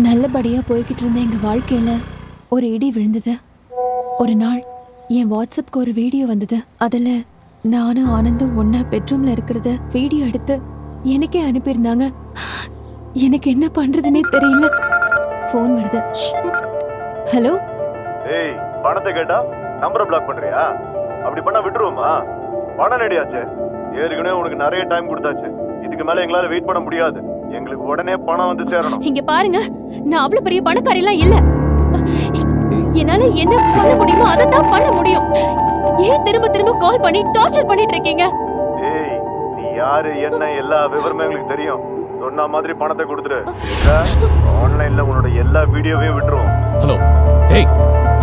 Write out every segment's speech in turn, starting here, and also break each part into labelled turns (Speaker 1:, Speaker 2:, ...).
Speaker 1: நல்லபடியா போய்கிட்டு இருந்த எங்க வாழ்க்கையில ஒரு இடி விழுந்தது. ஒரு நாள் என் வாட்ஸ்அப்க்கு ஒரு வீடியோ வந்தது. அதுல நானும் ஆனந்தும் ஒன்னா பெட்ரூம்ல இருக்கிறத வீடியோ எடுத்து எனக்கே அனுப்பியிருந்தாங்க. எனக்கு என்ன பண்றதுன்னே தெரியல. ஃபோன் வருது. ஹலோ.
Speaker 2: ஏய், பணத்தை கேட்டா நம்பரை பிளாக் பண்றியா? அப்படி பண்ணா விட்டுருவோமா? பணம் ரெடியாச்சு. ஏற்கனவே உனக்கு நிறைய டைம் கொடுத்தாச்சு. இதுக்கு மேல எங்களால வெயிட் பண்ண முடியாது. எங்களுக்கு உடனே பணம் வந்து சேரணும்.
Speaker 1: இங்க பாருங்க, நான் அவ்வளவு பெரிய பணக்காரிலாம் இல்ல. என்னால என்ன பண்ண முடியுமோ அதை தான் பண்ண முடியும். ஏன் திரும்ப திரும்ப கால் பண்ணி டார்ச்சர் பண்ணிட்டு இருக்கீங்க?
Speaker 2: ஏய், நீ யாரு என்ன எல்லா விவரமும் எங்களுக்கு தெரியும். சொன்ன மாதிரி பணத்தை கொடுத்துரு. ஆன்லைன்ல உன்னோட எல்லா வீடியோவையும் விட்டுருவோம்.
Speaker 3: ஹலோ. ஏய்,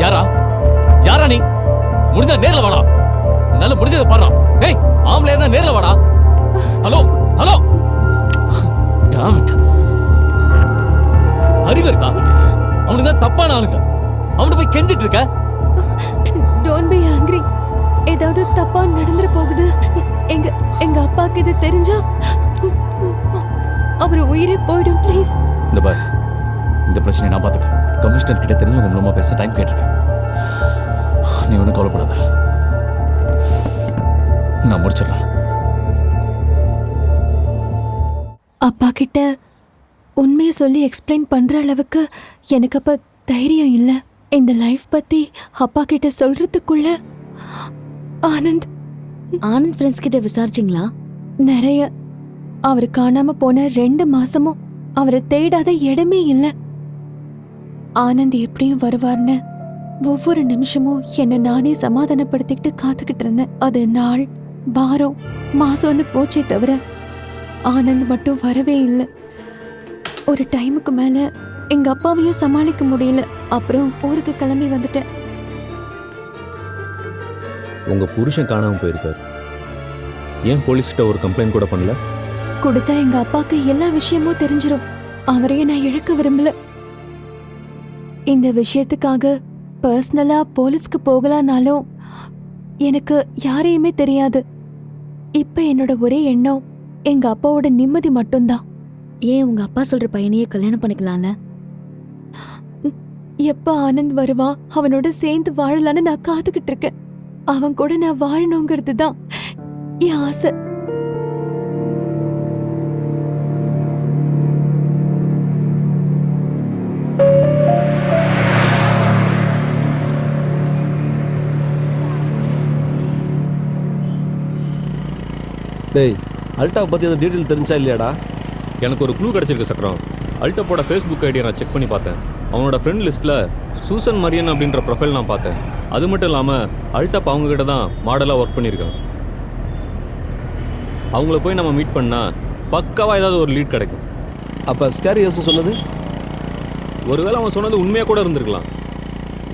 Speaker 3: யாரா யாரா நீ? முடிஞ்சா நேர்ல வாடா. உன்னால முடிஞ்சதை பாடுறா. ஏய், ஆம்பளை இருந்தா நேர்ல வாடா. Hello hello. அறிவு இருக்கா? அவனுக்கு தான் தப்பான ஆளுங்க. அவனு போய் கெஞ்சிட்டு இருக்க.
Speaker 1: Don't be angry. ஏதாவது தப்பா நடந்துற போகுது. எங்க எங்க அப்பாக்கு இது தெரிஞ்சா அவர் உயிரே போயிடும். ப்ளீஸ்.
Speaker 3: இந்த பார், இந்த பிரச்சனையை நான் பார்த்துக்கிறேன். கமிஷனர் கிட்ட தெரிஞ்சவங்க மூலமா பேச டைம் கேட்டிருக்கேன். நீ ஒன்றும் கவலைப்படாத, நான் முடிச்சிடுறேன்.
Speaker 1: அப்பா கிட்ட உண்மையை சொல்லி எக்ஸ்பிளைன் பண்ற அளவுக்கு எனக்கு அப்ப தைரியம் இல்லை. இந்த லைஃப் பத்தி அப்பா கிட்ட சொல்றதுக்குள்ள ஆனந்த்
Speaker 4: ஃப்ரெண்ட்ஸ் கிட்ட விசாரிச்சிங்களா?
Speaker 1: நிறைய. அவர் காணாம போன 2 மாசமும் அவரை தேடாத இடமே இல்லை. ஆனந்த் எப்படியும் வருவார்னு ஒவ்வொரு நிமிஷமும் என்னை நானே சமாதானப்படுத்திக்கிட்டு காத்துக்கிட்டு இருந்தேன். அது நாள், வாரம், மாசம்னு போச்சே தவிர ஆனந்த் மட்டும் வரவே இல்லை. ஒரு டைமுக்கு மேல எங்க அப்பாவையும் சமாளிக்க முடியல. அப்புறம் ஊருக்கு கிளம்பி வந்துட்டேன்.
Speaker 5: உங்க புருஷன் காணாம போயிருக்காரு. ஏன் போலீஸ்கிட்ட ஒரு கம்ப்ளைண்ட் கூட பண்ணல?
Speaker 1: கொடுத்தா எங்க அப்பாக்கு எல்லா விஷயமும் தெரிஞ்சிடும். அவரையும் நான் இழக்க விரும்பல. இந்த விஷயத்துக்காக பர்சனலா போலீஸ்க்கு போகலானாலும் எனக்கு யாரையுமே தெரியாது. இப்ப என்னோட ஒரே எண்ணம் எங்க அப்பாவோட நிம்மதி மட்டும்தான்.
Speaker 4: ஏன் உங்க அப்பா சொல்ற பையனையே கல்யாணம் பண்ணிக்கலாம்ல?
Speaker 1: எப்ப ஆனந்த் வருவான், அவனோட சேர்ந்து வாழலான்னு நான் காத்துக்கிட்டு இருக்கேன். அவன் கூட நான் வாழணுங்கிறது தான் என் ஆசை.
Speaker 6: டேய், அல்டாவை பற்றி அந்த டீட்டெயில் தெரிஞ்சா இல்லையாடா?
Speaker 5: எனக்கு ஒரு க்ளூ கிடச்சிருக்கு சக்கரம். அல்டப்போட ஃபேஸ்புக் ஐடியை நான் செக் பண்ணி பார்த்தேன். அவனோட ஃப்ரெண்ட் லிஸ்ட்டில் சூசன் மரியன் அப்படின்ற ப்ரொஃபைல் நான் பார்த்தேன். அது மட்டும் இல்லாமல் அல்டப் அவங்ககிட்ட தான் மாடலாக ஒர்க் பண்ணியிருக்கான். அவங்கள போய் நம்ம மீட் பண்ணால் பக்காவாக ஏதாவது ஒரு லீட் கிடைக்கும்.
Speaker 6: அப்போ ஸ்கேரி ஹவுஸ் சொன்னது
Speaker 5: ஒருவேளை அவன் சொன்னது உண்மையாக கூட இருந்திருக்கலாம்.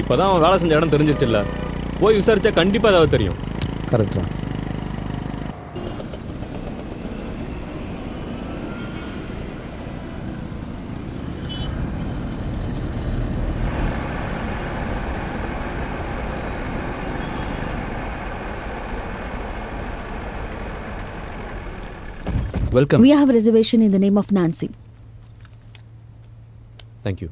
Speaker 5: இப்போ தான் அவன் வேலை செஞ்ச இடம் தெரிஞ்சிச்சு இல்லை? போய் விசாரித்தா கண்டிப்பாக ஏதாவது தெரியும்.
Speaker 6: கரெக்டா?
Speaker 5: Welcome.
Speaker 4: We have a reservation in the name of Nancy.
Speaker 5: Thank you.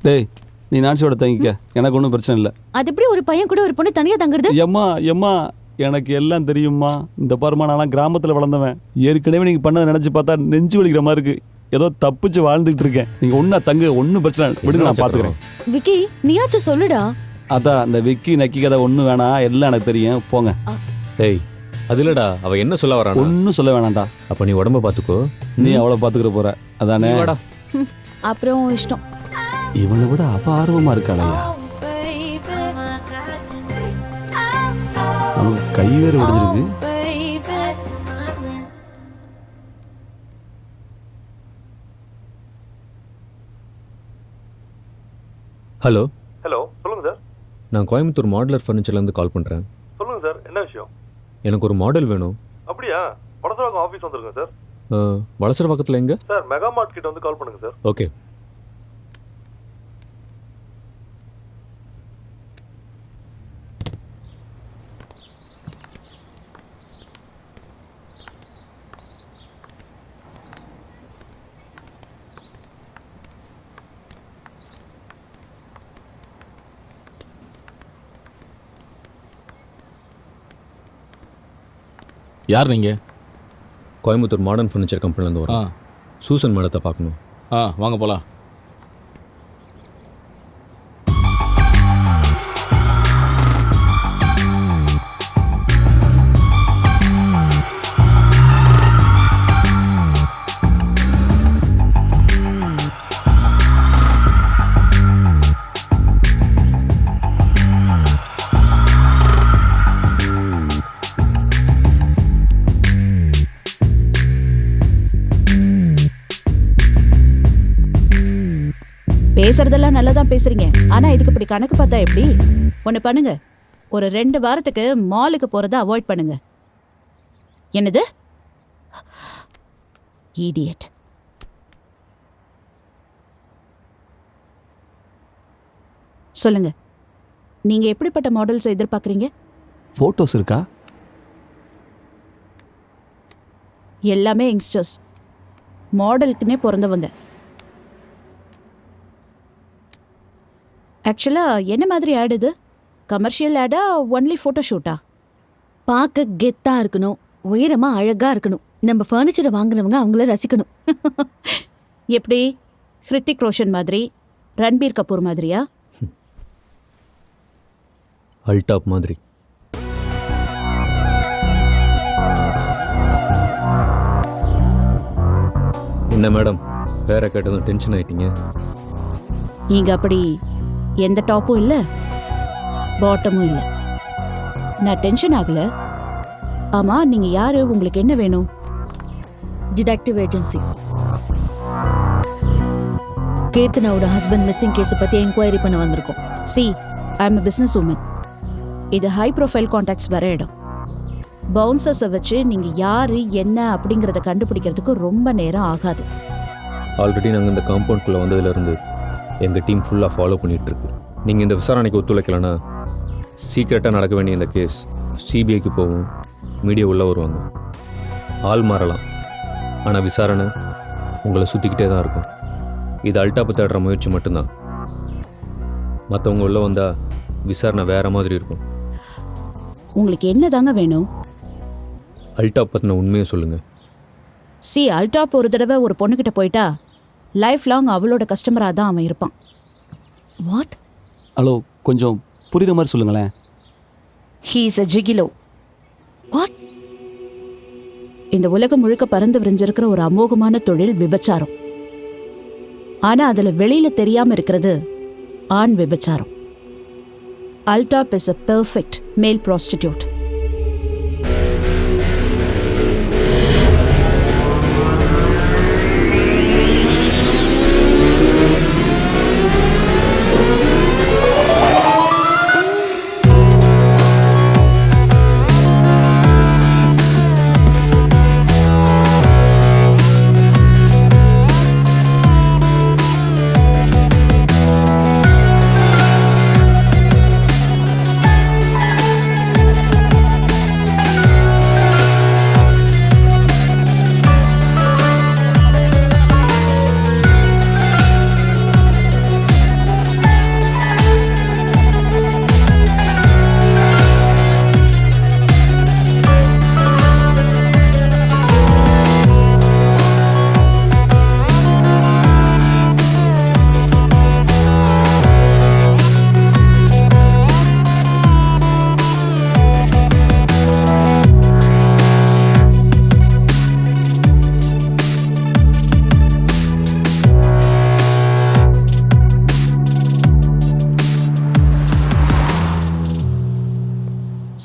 Speaker 6: டேய், நீ நான்சியோட தங்கிக்க, எனக்கு ஒன்றும் பிரச்சனை இல்லை.
Speaker 4: அது எப்படி ஒரு பையன் கூட ஒரு பொண்ணு தனியா தங்குறது?
Speaker 6: எம்மா எனக்கு எல்லாம் தெரியுமா. இந்த பாருமா, நான்லாம் கிராமத்தில் வளர்ந்தவன். ஏற்கனவே நீங்கள் பண்ணதை நினச்சி பார்த்தா நெஞ்சு வலிக்கிற மாதிரி இருக்கு. ஏதோ தப்பிச்சு வாழ்ந்துகிட்டு இருக்கேன். நீங்கள் ஒன்றா தங்கு, ஒன்றும் பிரச்சனை விடுங்க, நான் பார்த்துக்கிறேன்.
Speaker 4: விக்கி, நீயாச்சும் சொல்லுடா.
Speaker 6: அதான் இந்த விக்கி நக்கி கதை ஒன்றும் வேணாம், எல்லாம் எனக்கு தெரியும், போங்க.
Speaker 5: டேய், அது இல்லடா, அவ என்ன சொல்ல வரான்?
Speaker 6: ஒன்றும் சொல்ல வேணாம்டா.
Speaker 5: அப்ப நீ உடம்ப பாத்துக்கோ.
Speaker 6: நீ அவளை பாத்துக்கிற போற, அதானே?
Speaker 4: அப்புறம் இஷ்டம்.
Speaker 6: இவனை விட அப்ப ஆர்வமா இருக்காளையா? அவனுக்கு கை வேறு உடைஞ்சிருக்கு.
Speaker 5: ஹலோ.
Speaker 2: ஹலோ, சொல்லுங்க சார்.
Speaker 5: நான் கோயம்புத்தூர் மாடலர் ஃபர்னிச்சர்லேருந்து கால் பண்ணுறேன்.
Speaker 2: சொல்லுங்க சார், என்ன விஷயம்?
Speaker 5: எனக்கு ஒரு மாடல் வேணும்.
Speaker 2: அப்படியா? வடசரவாக்கம் ஆஃபீஸ் வந்துருங்க சார்.
Speaker 5: வளசரவாக்கத்தில் எங்கே
Speaker 2: சார்? மெகா மார்ட் கிட்ட வந்து கால் பண்ணுங்க சார்.
Speaker 5: ஓகே.
Speaker 3: யார் நீங்கள்?
Speaker 5: கோயம்புத்தூர் மாடர்ன் ஃபர்னிச்சர் கம்பெனிலேருந்து
Speaker 3: ஆ
Speaker 5: வரோம். சூசன் மேடத்தை பார்க்கணும்.
Speaker 3: ஆ வாங்க போகலாம்.
Speaker 7: பேசுறதெல்லாம் நல்லா தான் பேசுறீங்க, ஆனா இதுக்கு இப்படி கணக்கு பார்த்தா எப்படி? ஒன்று பண்ணுங்க, ஒரு 2 வாரத்துக்கு மாலுக்கு போறத அவாய்ட் பண்ணுங்க. என்னது? ஈடியட். சொல்லுங்க, நீங்க எப்படிப்பட்ட மாடல்ஸ் எதிர்பார்க்குறீங்க?
Speaker 6: ஃபோட்டோஸ் இருக்கா?
Speaker 7: எல்லாமே யங்ஸ்டர்ஸ், மாடலுக்குன்னே பிறந்தவங்க. ஆக்சுவலாக என்ன மாதிரி ஆட் இது? கமர்ஷியல் ஆடா, ஒன்லி ஃபோட்டோ ஷூட்டா?
Speaker 4: பார்க்க கெத்தா இருக்கணும், உயரமா அழகா இருக்கணும். நம்ம ஃபர்னிச்சரை வாங்குறவங்க அவங்கள ரசிக்கணும்.
Speaker 7: எப்படி? ஹிருத்திக் ரோஷன் மாதிரி, ரன்பீர் கபூர் மாதிரியா?
Speaker 5: அல்டாப் மாதிரி. என்ன மேடம், வேற கேட்டதும் டென்ஷன் ஆயிட்டீங்க?
Speaker 7: இங்க அப்படி எந்த டாப்பும் இல்லை, பாட்டமும் இல்லை. நான் டென்ஷன் ஆகல. ஆமா, நீங்க யாரு? உங்களுக்கு என்ன வேணும்?
Speaker 4: Detective agency. கீர்த்தனாவோட ஹஸ்பண்ட் மிஸ்ஸிங் கேஸை பத்தி என்கொயரி பண்ண வந்திருக்கோம்.
Speaker 7: See, I am business woman. இது ஹை ப்ரொஃபைல் கான்டாக்ட்ஸ் வர இடம். பவுன்சர்ஸை வச்சு நீங்க யாரு என்ன அப்படிங்கிறத கண்டுபிடிக்கிறதுக்கு ரொம்ப நேரம் ஆகாது.
Speaker 5: ஆல்ரெடி நாங்கள் இந்த காம்பவுண்ட்குள்ளே வந்ததுலேருந்து எங்கள் டீம் ஃபுல்லாக ஃபாலோ பண்ணிகிட்ருக்கு. நீங்கள் இந்த விசாரணைக்கு ஒத்துழைக்கலைன்னா சீக்கிரட்டாக நடக்க வேண்டிய இந்த கேஸ் சிபிஐக்கு போகும், மீடியா உள்ளே வருவாங்க. ஆள் மாறலாம், ஆனால் விசாரணை உங்களை சுற்றிக்கிட்டே தான் இருக்கும். இது அல்டாப்பை தேடுற முயற்சி மட்டும்தான். மற்றவங்க உள்ளே வந்தால் விசாரணை வேறு மாதிரி இருக்கும்.
Speaker 7: உங்களுக்கு என்ன தாங்க வேணும்?
Speaker 5: அல்டாப் பற்றின உண்மையை சொல்லுங்கள்.
Speaker 7: சி, அல்டாப் ஒரு தடவை ஒரு பொண்ணுக்கிட்ட போயிட்டா லைஃப் லாங் அவளோட கஸ்டமராக தான் அவன் இருப்பான்.
Speaker 4: வாட்?
Speaker 6: ஹலோ, கொஞ்சம் புரியுற மாதிரி சொல்லுங்களேன்.
Speaker 7: He is a gigolo.
Speaker 4: What?
Speaker 7: இந்த உலகம் முழுக்க பறந்து விரிஞ்சிருக்கிற ஒரு அமோகமான தொழில் விபச்சாரம். ஆனா அதுல வெளியில தெரியாம இருக்கிறது ஆண் விபச்சாரம். அல்டாப் இஸ் அ பெர்ஃபெக்ட் மேல் ப்ராஸ்டிடியூட்.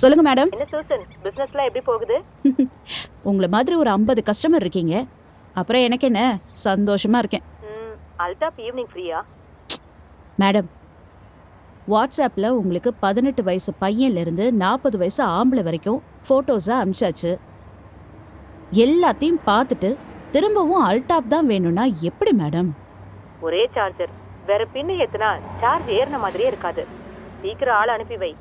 Speaker 7: சொல்லுங்க மேடம்.
Speaker 8: என்ன சூசன், பிசினஸ்லாம் எப்படி போகுது?
Speaker 7: உங்களை மாதிரி ஒரு 50 கஸ்டமர் இருக்கீங்க, அப்புறம் எனக்கு என்ன, சந்தோஷமா இருக்கேன்.
Speaker 8: அல்டாப் ஈவினிங் ஃப்ரீயா?
Speaker 7: மேடம், வாட்ஸ்அப்பில் உங்களுக்கு 18 வயசு பையன்லேருந்து 40 வயசு ஆம்பளை வரைக்கும் ஃபோட்டோஸை அனுப்பிச்சாச்சு. எல்லாத்தையும் பார்த்துட்டு திரும்பவும் அல்டாப் தான் வேணும்னா எப்படி மேடம்?
Speaker 8: ஒரே சார்ஜர், வேற பின்னு ஏத்துனா சார்ஜ் ஏறின மாதிரியே இருக்காது. சீக்கிரம் ஆள் அனுப்பி வை.